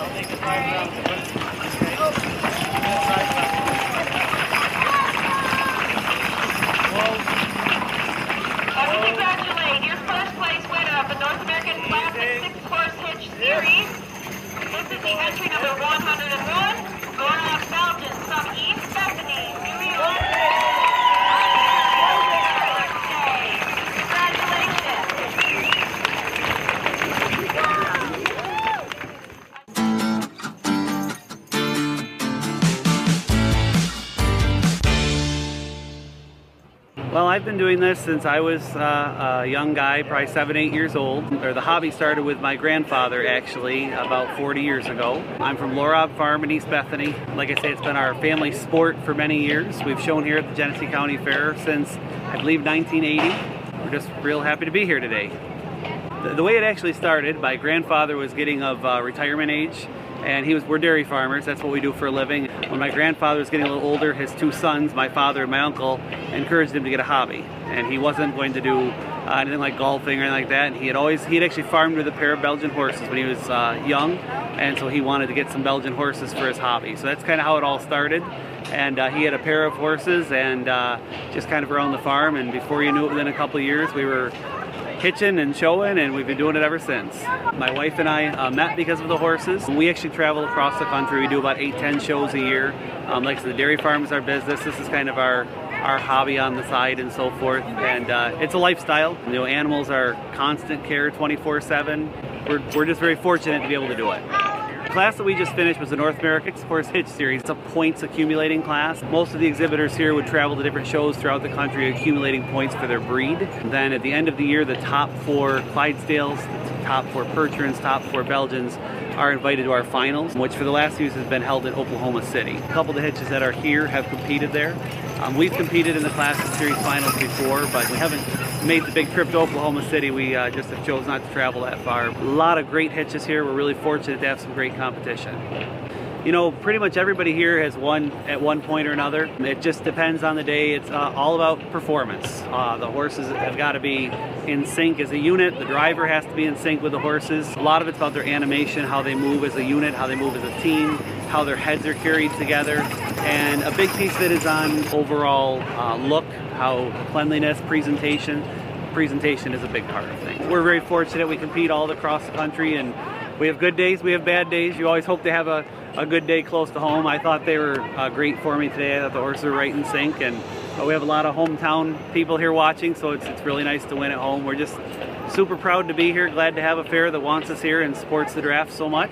Congratulate your first place winner of the North American Classic 6-Horse Hitch Series. This is the entry number 101, Lor-Rob Farms from East Bethany, New York. Well, I've been doing this since I was a young guy, probably 7, 8 years old. The hobby started with my grandfather, actually, about 40 years ago. I'm from Lor-Rob Farm in East Bethany. Like I say, it's been our family sport for many years. We've shown here at the Genesee County Fair since, I believe, 1980. We're just real happy to be here today. The way it actually started, my grandfather was getting of retirement age, and we're dairy farmers. That's what we do for a living. When my grandfather was getting a little older, his 2 sons, my father and my uncle, encouraged him to get a hobby. And he wasn't going to do anything like golfing or anything like that. And he had actually farmed with a pair of Belgian horses when he was young, and so he wanted to get some Belgian horses for his hobby. So that's kind of how it all started. And he had a pair of horses and just kind of around the farm, and before you knew it, within a couple of years, we were hitching and showing, and we've been doing it ever since. My wife and I met because of the horses. We actually travel across the country. We do about 8-10 shows a year. Like I said, the dairy farm is our business. This is kind of our hobby on the side and so forth, and it's a lifestyle. You know, animals are constant care 24/7. We're just very fortunate to be able to do it. The class that we just finished was the North American 6-Horse Hitch Series. It's a points accumulating class. Most of the exhibitors here would travel to different shows throughout the country accumulating points for their breed. Then at the end of the year, the top 4 Clydesdales, the top 4 Percherons, top 4 Belgians are invited to our finals, which for the last few years has been held in Oklahoma City. A couple of the hitches that are here have competed there. We've competed in the Classic Series finals before, but we haven't made the big trip to Oklahoma City. We just have chosen not to travel that far. A lot of great hitches here. We're really fortunate to have some great competition. You know, pretty much everybody here has won at one point or another. It just depends on the day. It's all about performance. The horses have got to be in sync as a unit. The driver has to be in sync with the horses. A lot of it's about their animation, how they move as a unit, how they move as a team, how their heads are carried together. And a big piece of it is on overall look, how cleanliness, presentation. Presentation is a big part of things. We're very fortunate. We compete all across the country, and we have good days, we have bad days. You always hope to have a good day close to home. I thought they were great for me today. I thought the horses were right in sync, and we have a lot of hometown people here watching, so it's really nice to win at home. We're just super proud to be here, glad to have a fair that wants us here and supports the draft so much.